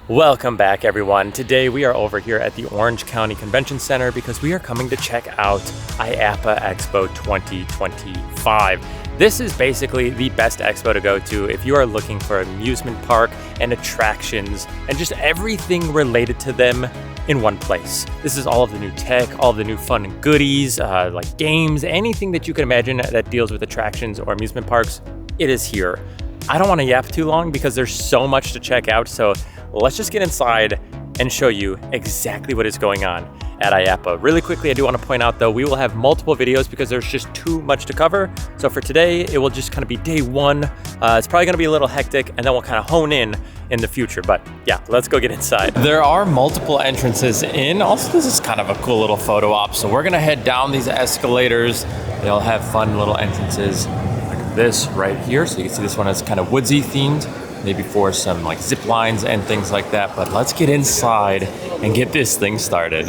Welcome back, everyone. Today we are over here at the Orange County Convention Center because we are coming to check out IAAPA Expo 2025. This is basically the best expo to go to if you are looking for amusement park and attractions and just everything related to them in one place. This is all of the new tech, all of the new fun and goodies, like games, anything that you can imagine that deals with attractions or amusement parks, it is here. I don't want to yap too long because there's so much to check out, so let's just get inside and show you exactly what is going on at IAAPA. Really quickly, I do want to point out though, we will have multiple videos because there's just too much to cover. So for today, it will just kind of be day one. It's probably going to be a little hectic and then we'll kind of hone in the future. But yeah, let's go get inside. There are multiple entrances in. Also, this is kind of a cool little photo op. So we're going to head down these escalators. They'll have fun little entrances like this right here. So you can see this one is kind of woodsy themed, maybe for some like zip lines and things like that. But let's get inside and get this thing started.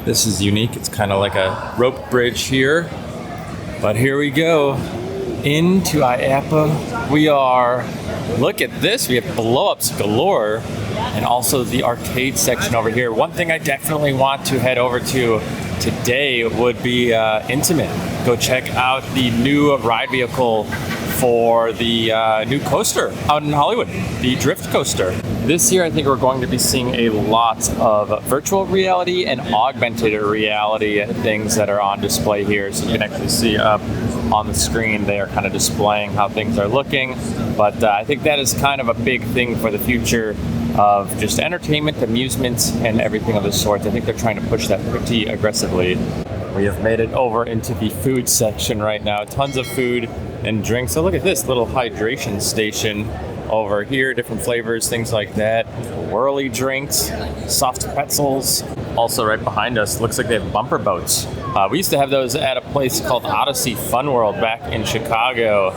This is unique. It's kind of like a rope bridge here. But here we go into IAAPA. We are, look at this. We have blow-ups galore and also the arcade section over here. One thing I definitely want to head over to today would be Intimate. Go check out the new ride vehicle for the new coaster out in Hollywood, the drift coaster. This year, I think we're going to be seeing a lot of virtual reality and augmented reality things that are on display here. So you can actually see up on the screen, they are kind of displaying how things are looking. But I think that is kind of a big thing for the future of just entertainment, amusement, and everything of the sort. I think they're trying to push that pretty aggressively. We have made it over into the food section right now. Tons of food and drinks. So look at this little hydration station over here, different flavors, things like that. Whirly drinks, soft pretzels. Also right behind us, looks like they have bumper boats. We used to have those at a place called Odyssey Fun World back in Chicago,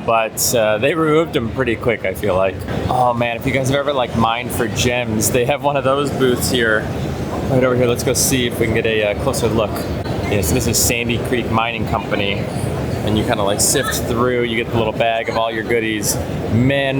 but they removed them pretty quick, I feel like. Oh man, if you guys have ever like mined for gems, they have one of those booths here. Right over here, let's go see if we can get a closer look. Yes, this is Sandy Creek Mining Company. And you kind of like sift through, you get the little bag of all your goodies. Man,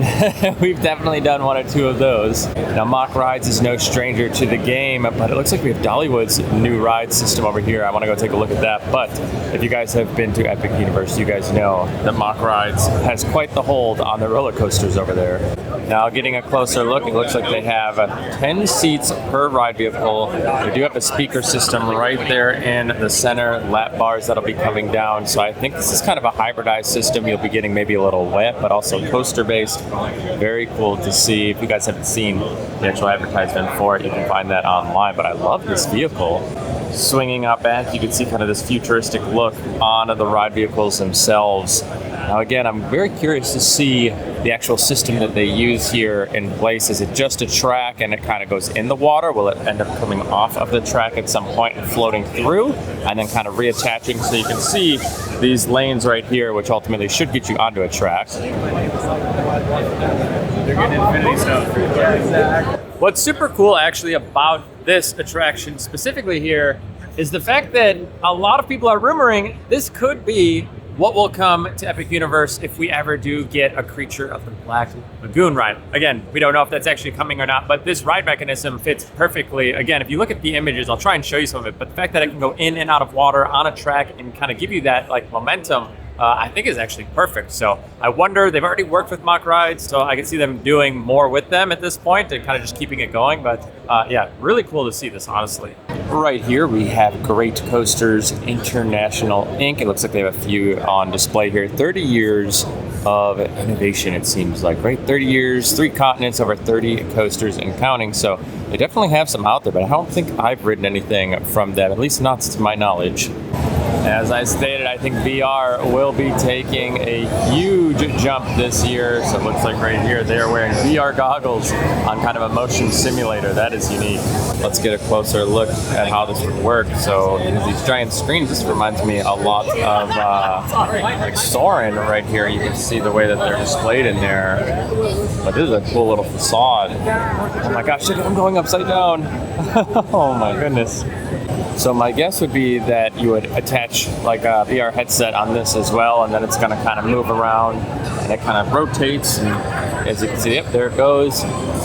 we've definitely done one or two of those. Now Mock Rides is no stranger to the game, but it looks like we have Dollywood's new ride system over here. I want to go take a look at that. But if you guys have been to Epic Universe, you guys know that Mock Rides has quite the hold on the roller coasters over there. Now getting a closer look, it looks like they have 10 seats per ride vehicle. They do have a speaker system right there in the center, lap bars that'll be coming down. So I think this is kind of a hybridized system. You'll be getting maybe a little wet, but also coaster based. Very cool to see. If you guys haven't seen the actual advertisement for it, you can find that online. But I love this vehicle. Swinging up back, you can see kind of this futuristic look on the ride vehicles themselves. Now again, I'm very curious to see the actual system that they use here in place. Is it just a track and it kind of goes in the water? Will it end up coming off of the track at some point and floating through and then kind of reattaching? So you can see these lanes right here, which ultimately should get you onto a track. They're getting infinity stuff. What's super cool actually about this attraction specifically here is the fact that a lot of people are rumoring this could be what will come to Epic Universe if we ever do get a Creature of the Black Lagoon ride. Again, we don't know if that's actually coming or not, but this ride mechanism fits perfectly. Again, if you look at the images, I'll try and show you some of it, but the fact that it can go in and out of water on a track and kind of give you that like momentum, I think is actually perfect. So I wonder, they've already worked with Mock Rides, so I can see them doing more with them at this point and kind of just keeping it going. But yeah, really cool to see this, honestly. Right here we have Great Coasters International Inc. It looks like they have a few on display here. 30 years of innovation, it seems like, right? 30 years, 3 continents, over 30 coasters and counting. So they definitely have some out there, but I don't think I've ridden anything from them, at least not to my knowledge. As I stated, I think VR will be taking a huge jump this year. So it looks like right here they're wearing VR goggles on kind of a motion simulator. That is unique. Let's get a closer look at how this would work. So these giant screens, this reminds me a lot of like Soarin' right here. You can see the way that they're displayed in there. But this is a cool little facade. Oh my gosh, I'm going upside down. Oh my goodness. So my guess would be that you would attach like a VR headset on this as well, and then it's going to kind of move around and it kind of rotates and as you can see, yep, there it goes.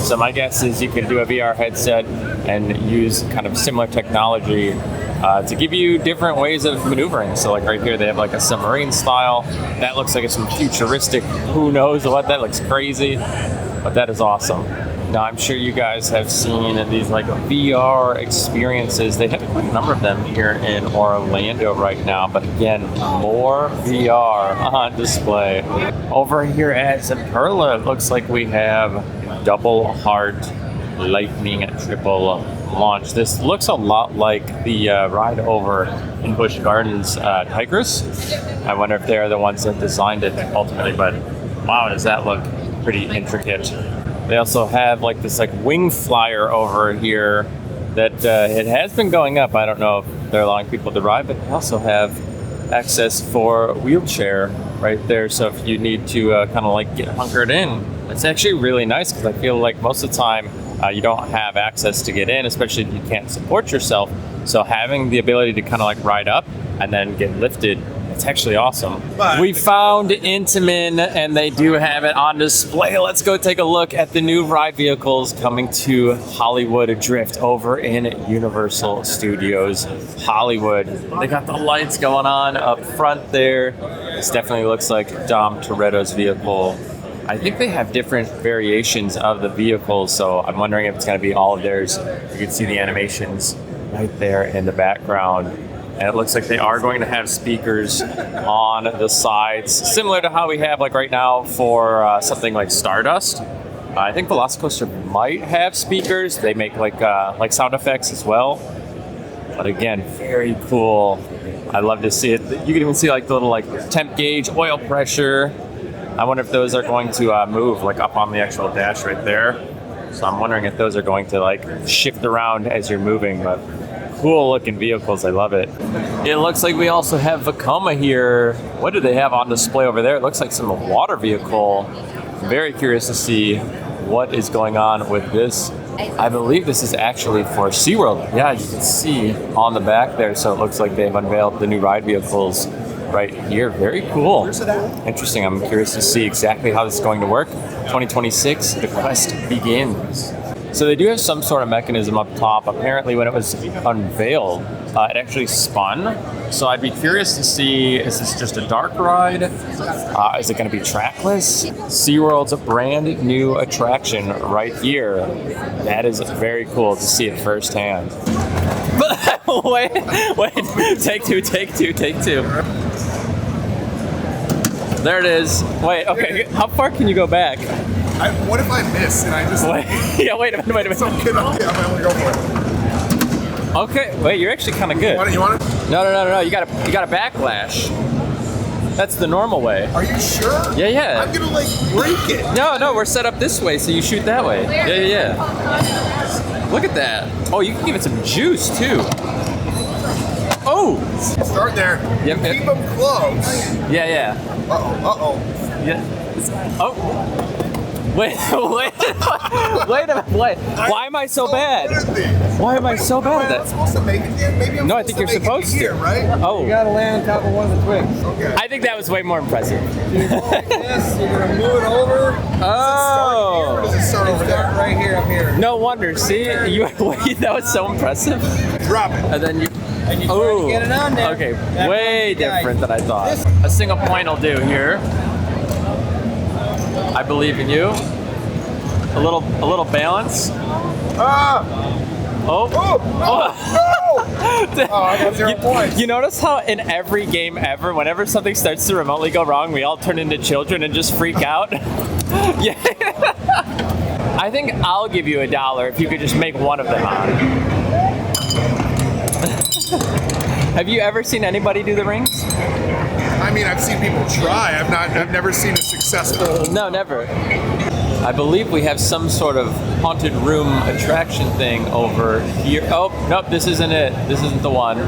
So my guess is you can do a VR headset and use kind of similar technology to give you different ways of maneuvering. So like right here, they have like a submarine style. That looks like it's some futuristic, who knows what, that looks crazy, but that is awesome. Now, I'm sure you guys have seen these like VR experiences. They have quite a number of them here in Orlando right now, but again, more VR on display. Over here at Perla, it looks like we have double heart lightning triple launch. This looks a lot like the ride over in Busch Gardens, Tigris. I wonder if they're the ones that designed it ultimately, but wow, does that look pretty intricate. They also have like this like wing flyer over here that it has been going up. I don't know if they're allowing people to ride, but they also have access for a wheelchair right there. So if you need to kind of like get hunkered in, it's actually really nice because I feel like most of the time you don't have access to get in, especially if you can't support yourself. So having the ability to kind of like ride up and then get lifted, it's actually awesome. We found Intamin and they do have it on display. Let's go take a look at the new ride vehicles coming to Hollywood Drift over in Universal Studios Hollywood. They got the lights going on up front there. This definitely looks like Dom Toretto's vehicle. I think they have different variations of the vehicles, so I'm wondering if it's going to be all of theirs. You can see the animations right there in the background. And it looks like they are going to have speakers on the sides, similar to how we have like right now for something like Stardust. I think Velocicoaster might have speakers. They make like sound effects as well. But again, very cool. I love to see it. You can even see like the little like temp gauge, oil pressure. I wonder if those are going to move like up on the actual dash right there. So I'm wondering if those are going to like shift around as you're moving. But cool looking vehicles, I love it. It looks like we also have Vekoma here. What do they have on display over there? It looks like some water vehicle. Very curious to see what is going on with this. I believe this is actually for SeaWorld. Yeah, you can see on the back there. So it looks like they've unveiled the new ride vehicles right here. Very cool. Interesting. I'm curious to see exactly how this is going to work. 2026, the quest begins. So they do have some sort of mechanism up top. Apparently when it was unveiled, it actually spun. So I'd be curious to see, is this just a dark ride? Is it going to be trackless? SeaWorld's a brand new attraction right here. That is very cool to see it firsthand. wait, take two. There it is. Wait, okay, how far can you go back? What if I miss and I just... Wait a minute. So I'm gonna go for it. Okay, wait, you're actually kind of good. You want it? No, you got a backlash. That's the normal way. Are you sure? Yeah. I'm gonna like break it. No, we're set up this way, so you shoot that way. Yeah. Look at that. Oh, you can give it some juice too. Oh! Start there. Yep. Keep them close. Yeah. Uh-oh. Yeah. Oh. Wait a minute. Why am I so bad? Why am I so bad at that? Supposed to make it here? Maybe I'm No, I think you're supposed to. Here, right? Oh. You gotta land on top of one of the twigs. Okay. I think that was way more impressive. You go like this, you're gonna move it over. Oh. Or does it start over there? Right here, up here. No wonder. See, that was so impressive. Drop it. And then you. And you try to get it on there. Okay, That way one guy. different than I thought. A single point will do here. I believe in you. A little balance. Oh. No! I got 0 points. You notice how in every game ever, whenever something starts to remotely go wrong, we all turn into children and just freak out? Yeah. I think I'll give you $1 if you could just make one of them on. Have you ever seen anybody do the rings? I mean, I've seen people try. I've never seen a successful. No, never. I believe we have some sort of haunted room attraction thing over here. Oh, nope, this isn't it. This isn't the one.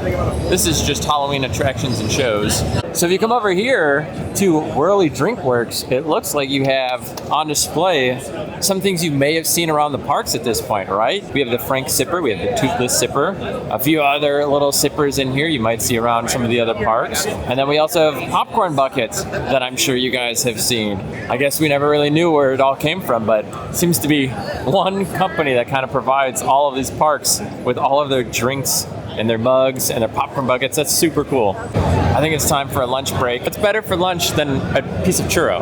This is just Halloween attractions and shows. So if you come over here to Whirly Drink Works, it looks like you have on display some things you may have seen around the parks at this point, right? We have the Frank Sipper, we have the Toothless Sipper, a few other little sippers in here you might see around some of the other parks. And then we also have popcorn buckets that I'm sure you guys have seen. I guess we never really knew where it all came from, but it seems to be one company that kind of provides all of these parks with all of their drinks and their mugs and their popcorn buckets. That's super cool. I think it's time for a lunch break. What's better for lunch than a piece of churro?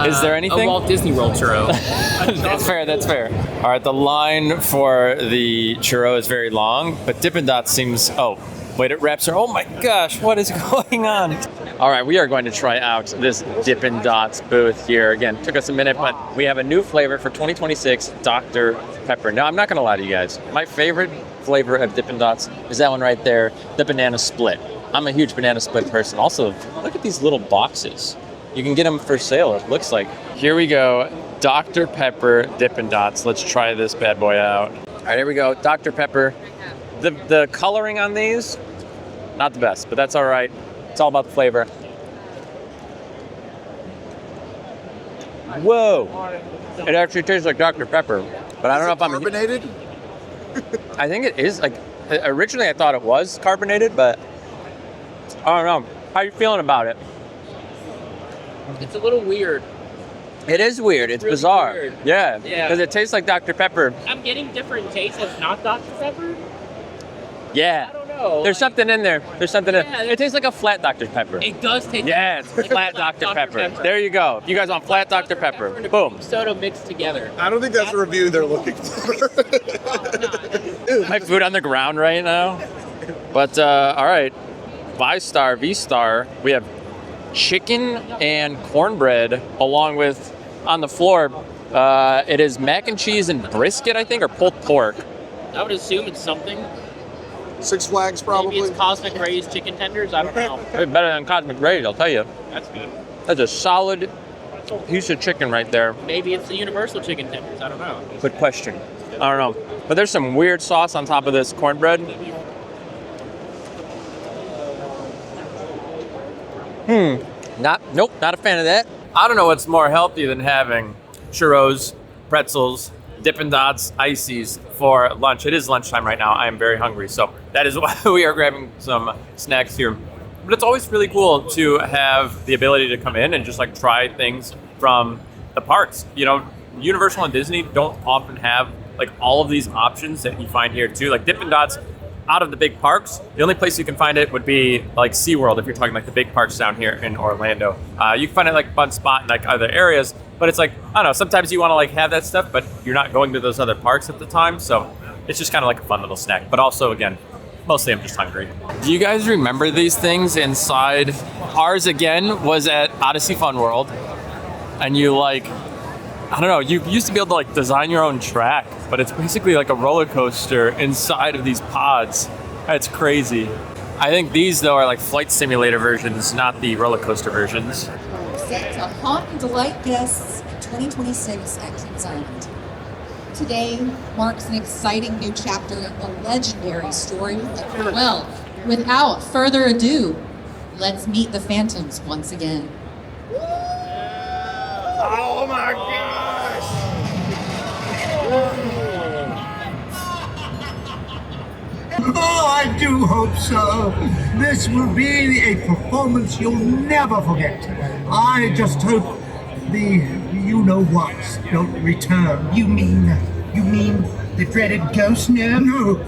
Is there anything? A Walt Disney World churro. That's fair, that's fair. All right, the line for the churro is very long, but Dippin' Dots seems, oh, wait, it wraps her. Oh my gosh, what is going on? All right, we are going to try out this Dippin' Dots booth here. Again, took us a minute, but we have a new flavor for 2026, Dr. Pepper. Now, I'm not gonna lie to you guys. My favorite flavor of Dippin' Dots is that one right there, the banana split. I'm a huge banana split person. Also, look at these little boxes. You can get them for sale, it looks like. Here we go, Dr. Pepper Dippin' Dots. Let's try this bad boy out. All right, here we go, Dr. Pepper. The coloring on these, not the best, but that's all right. It's all about the flavor. Whoa, it actually tastes like Dr. Pepper, but I don't know if I'm carbonated. I think it is, like, originally I thought it was carbonated, but I don't know. How you feeling about it? It's a little weird. It is weird. It's really bizarre. weird. Yeah. Yeah. Because it tastes like Dr. Pepper. I'm getting different tastes that's not Dr. Pepper. Yeah. I don't know. There's something in there. There's something in Yeah, it. Tastes like a flat Dr. Pepper. It does taste Yeah, it's like flat Dr. Pepper. There you go. If you guys want flat Dr. Pepper, and a boom. soda mixed together. I don't think that's the review they're looking for. My food on the ground right now. But, all right. V-Star. We have chicken and cornbread along with, on the floor, it is mac and cheese and brisket, I think, or pulled pork. I would assume it's something. Six Flags, Maybe probably. it's Cosmic Rays chicken tenders. I don't know. It's better than Cosmic Rays, I'll tell you. That's good. That's a solid piece of chicken right there. Maybe it's the Universal chicken tenders. I don't know. Good question. I don't know. But there's some weird sauce on top of this cornbread. Nope, not a fan of that. I don't know what's more healthy than having churros, pretzels, Dippin' Dots, ices for lunch. It is lunchtime right now. I am very hungry, so that is why we are grabbing some snacks here. But it's always really cool to have the ability to come in and just like try things from the parks. You know, Universal and Disney don't often have like all of these options that you find here too. Like Dippin' Dots, out of the big parks, the only place you can find it would be like SeaWorld if you're talking like the big parks down here in Orlando. You can find it like Fun Spot in like other areas, but it's like, I don't know, sometimes you want to like have that stuff, but you're not going to those other parks at the time, so it's just kind of like a fun little snack. But also, again, mostly I'm just hungry. Do you guys remember these things inside? Ours, again, was at Odyssey Fun World, and you like, I don't know, you used to be able to like design your own track, but it's basically like a roller coaster inside of these pods. That's crazy. I think these though are like flight simulator versions, not the roller coaster versions. Set to haunt and delight guests in 2026 at Kings Island. Today marks an exciting new chapter in the legendary story of Farewell. Without further ado, let's meet the Phantoms once again. Oh my gosh! Oh, I do hope so. This will be a performance you'll never forget. I just hope the you-know-whats don't return. You mean the dreaded ghost? No,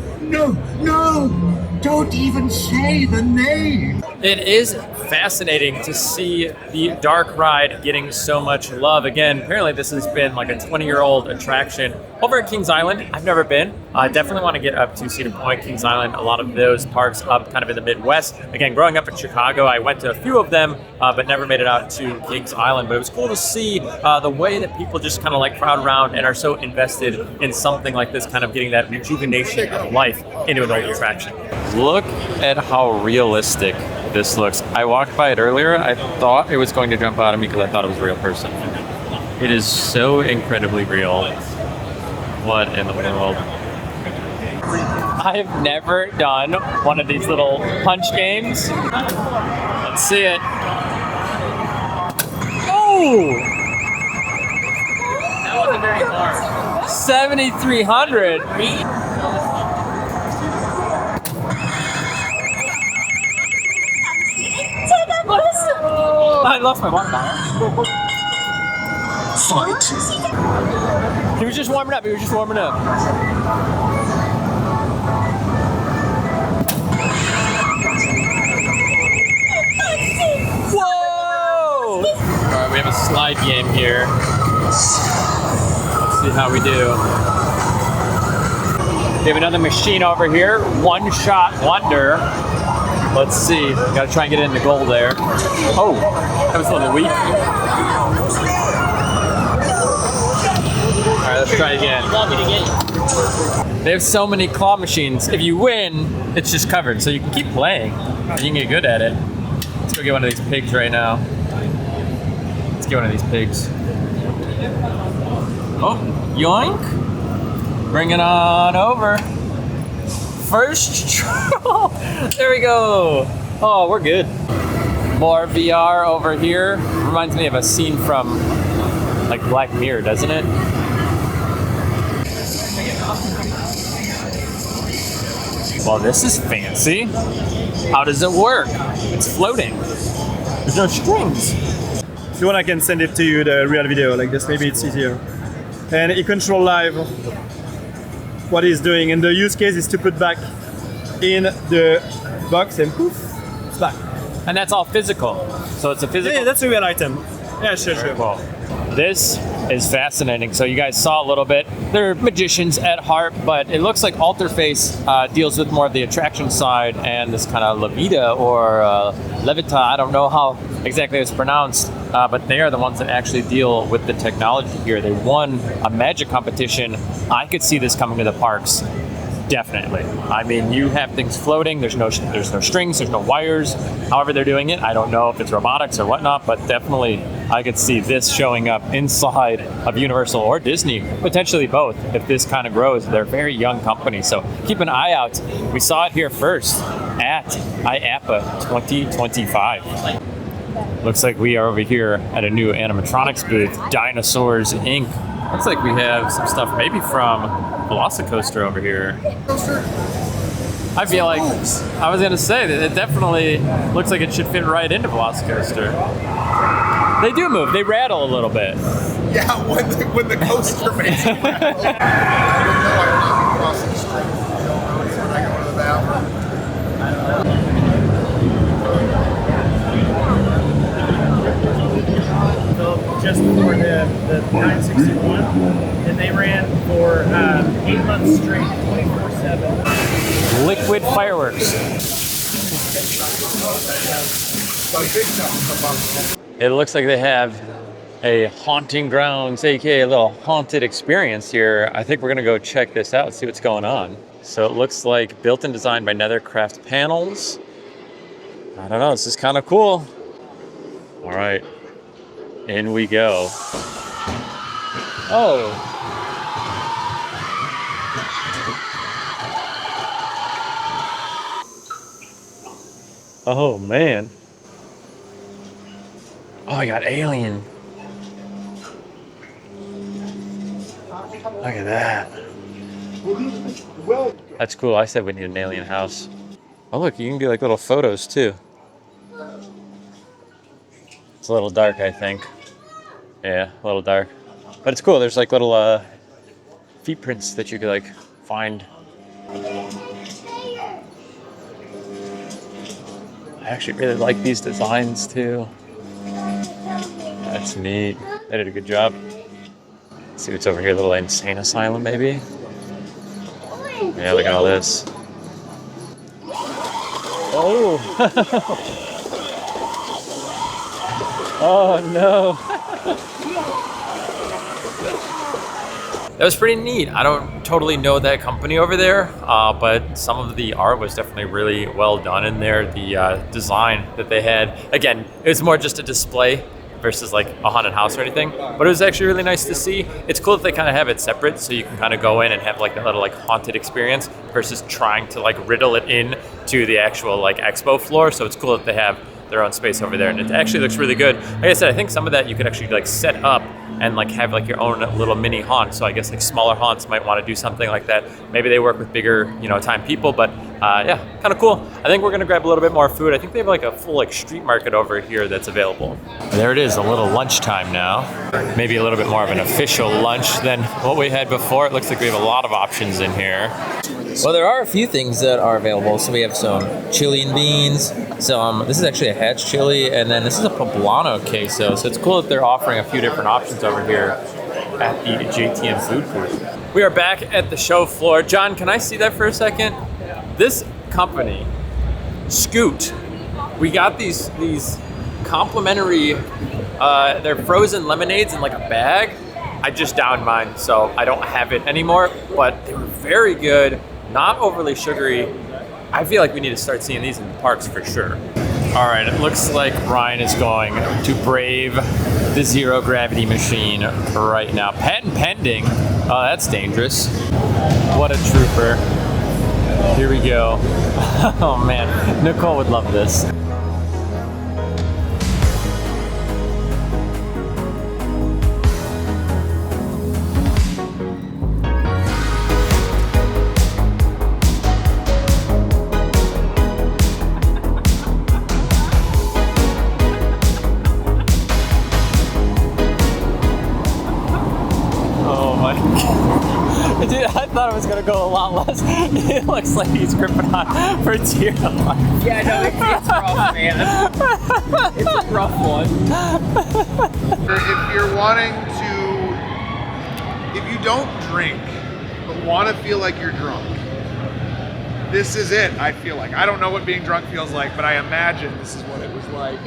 don't even say the name. It is fascinating to see the dark ride getting so much love. Again, apparently this has been like a 20-year-old attraction over at Kings Island. I've never been. I definitely want to get up to Cedar Point, Kings Island, a lot of those parks up kind of in the Midwest. Again, growing up in Chicago, I went to a few of them, but never made it out to Kings Island. But it was cool to see the way that people just kind of like crowd around and are so invested in something like this, kind of getting that rejuvenation of life into an old attraction. Look at how realistic this looks. I walked by it earlier. I thought it was going to jump out at me because I thought it was a real person. It is so incredibly real. What in the world? I've never done one of these little punch games. Let's see it. Oh! That wasn't very hard. 7,300. I lost my water bottle. Fight. He was just warming up. He was just warming up. Whoa! All right, we have a slide game here. Let's see how we do. We have another machine over here. One shot wonder. Let's see. Gotta try and get it in the goal there. Oh, that was a little weak. All right, let's try again. They have so many claw machines. If you win, it's just covered, so you can keep playing. You can get good at it. Let's go get one of these pigs right now. Let's get one of these pigs. Oh, yoink! Bring it on over. First try. There we go. Oh, we're good. More VR over here. Reminds me of a scene from like Black Mirror, doesn't it? Well, this is fancy. How does it work? It's floating. There's no strings. If you want, I can send it to you, the real video like this. Maybe it's easier. And you control live what he's doing. And the use case is to put back in the box and poof, it's back. And that's all physical. So it's a physical. Yeah, that's a real item. Yeah, sure. Well, this is fascinating. So you guys saw a little bit. They're magicians at heart, but it looks like Alterface deals with more of the attraction side and this kind of Levita or Levita. I don't know how exactly it's pronounced, but they are the ones that actually deal with the technology here. They won a magic competition. I could see this coming to the parks. Definitely. I mean, you have things floating. There's no strings. There's no wires. However they're doing it, I don't know if it's robotics or whatnot, but definitely I could see this showing up inside of Universal or Disney, potentially both, if this kind of grows. They're a very young company, so keep an eye out. We saw it here first at IAAPA 2025. Looks like we are over here at a new animatronics booth, Dinosaurs Inc. Looks like we have some stuff maybe from Velocicoaster over here. I feel like, I was gonna say that it definitely looks like it should fit right into Velocicoaster. They do move, they rattle a little bit. Yeah, when the coaster makes it. I don't know, I'm not crossing the street. I don't know, it's when I go to the bathroom. Just before the 961, and they ran for 8 months straight, 24/7. Liquid fireworks. It looks like they have a haunting grounds, aka a little haunted experience here. I think we're gonna go check this out, see what's going on. So it looks like built and designed by Nethercraft Panels. I don't know, this is kind of cool. All right. In we go. Oh. Oh, man. Oh, I got Alien. Look at that. That's cool. I said we need an alien house. Oh, look, you can do like little photos too. It's a little dark, I think. Yeah, a little dark. But it's cool. There's like little feet prints that you could like find. I actually really like these designs too. That's neat. They did a good job. Let's see what's over here. A little insane asylum, maybe. Yeah, look at all this. Oh! Oh no! That was pretty neat. I don't totally know that company over there, but some of the art was definitely really well done in there. The design that they had, again, it was more just a display versus like a haunted house or anything. But it was actually really nice to see. It's cool that they kind of have it separate, so you can kind of go in and have like a little like haunted experience versus trying to like riddle it in to the actual like expo floor. So it's cool that they have their own space over there, and it actually looks really good. Like I said, I think some of that you could actually like set up and like have like your own little mini haunt. So I guess like smaller haunts might want to do something like that. Maybe they work with bigger, you know, time people, but yeah, kind of cool. I think we're gonna grab a little bit more food. I think they have like a full like street market over here that's available. There it is, a little lunchtime now. Maybe a little bit more of an official lunch than what we had before. It looks like we have a lot of options in here. Well, there are a few things that are available. So we have some chili and beans. This is actually a hatch chili, and then this is a poblano queso. So it's cool that they're offering a few different options over here at the JTM food booth. We are back at the show floor. John, can I see that for a second? This company, Scoot, we got these complimentary, they're frozen lemonades in like a bag. I just downed mine, so I don't have it anymore, but they were very good, not overly sugary. I feel like we need to start seeing these in the parks for sure. All right, it looks like Ryan is going to brave the zero gravity machine right now. Patent pending. Oh, that's dangerous. What a trooper. Here we go. Oh man, Nicole would love this. Dude, I thought it was gonna go a lot less. It looks like he's gripping on for dear life. Yeah, no, it's rough, man. It's a rough one. If you're wanting to, if you don't drink, but want to feel like you're drunk, this is it, I feel like. I don't know what being drunk feels like, but I imagine this is what it was like.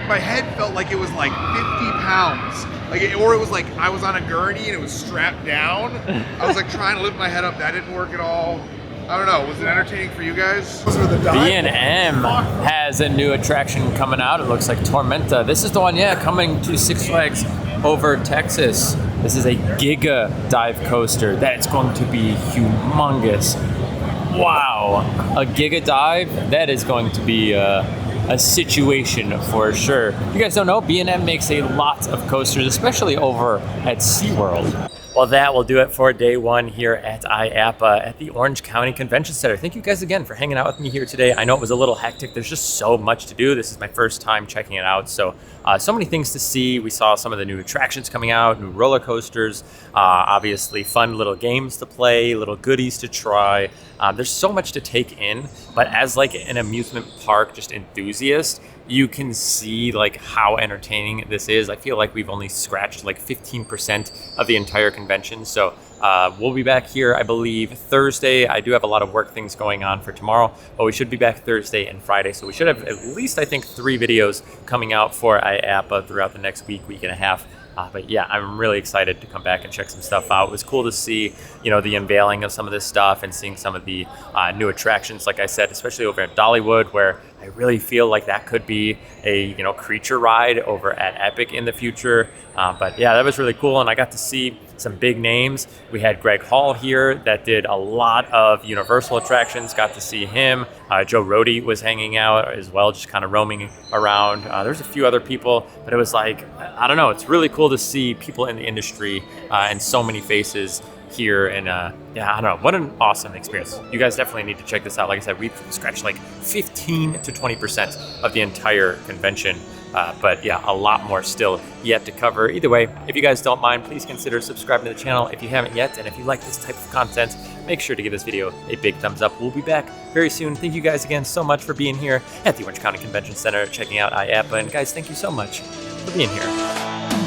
My head felt like it was like 50 pounds. Or it was like I was on a gurney and it was strapped down. I was like trying to lift my head up. That didn't work at all. I don't know. Was it entertaining for you guys? B&M has a new attraction coming out. It looks like Tormenta. This is the one, yeah, coming to Six Flags over Texas. This is a Giga dive coaster. That's going to be humongous. Wow, a Giga dive? That is going to be a situation for sure. You guys don't know, B&M makes a lot of coasters, especially over at SeaWorld. Well, that will do it for day one here at IAAPA at the Orange County Convention Center. Thank you guys again for hanging out with me here today. I know it was a little hectic. There's just so much to do. This is my first time checking it out. So many things to see. We saw some of the new attractions coming out, new roller coasters, obviously fun little games to play, little goodies to try. There's so much to take in, but as like an amusement park just enthusiast, you can see like how entertaining this is. I feel like we've only scratched like 15% of the entire convention. So we'll be back here, I believe, Thursday. I do have a lot of work things going on for tomorrow, but we should be back Thursday and Friday. So we should have at least, I think, 3 videos coming out for IAAPA throughout the next week and a half. But yeah, I'm really excited to come back and check some stuff out. It was cool to see, you know, the unveiling of some of this stuff and seeing some of the new attractions, like I said, especially over at Dollywood, where I really feel like that could be a, you know, creature ride over at Epic in the future. But yeah, that was really cool. And I got to see some big names. We had Greg Hall here that did a lot of Universal attractions. Got to see him. Joe Rohde was hanging out as well, just kind of roaming around. There's a few other people, but it was like, I don't know, it's really cool to see people in the industry and so many faces here. And yeah, I don't know, what an awesome experience. You guys definitely need to check this out. Like I said, we've scratched like 15 to 20% of the entire convention. But yeah, a lot more still yet to cover. Either way, if you guys don't mind, please consider subscribing to the channel if you haven't yet. And if you like this type of content, make sure to give this video a big thumbs up. We'll be back very soon. Thank you guys again so much for being here at the Orange County Convention Center, checking out IAAPA. And guys, thank you so much for being here.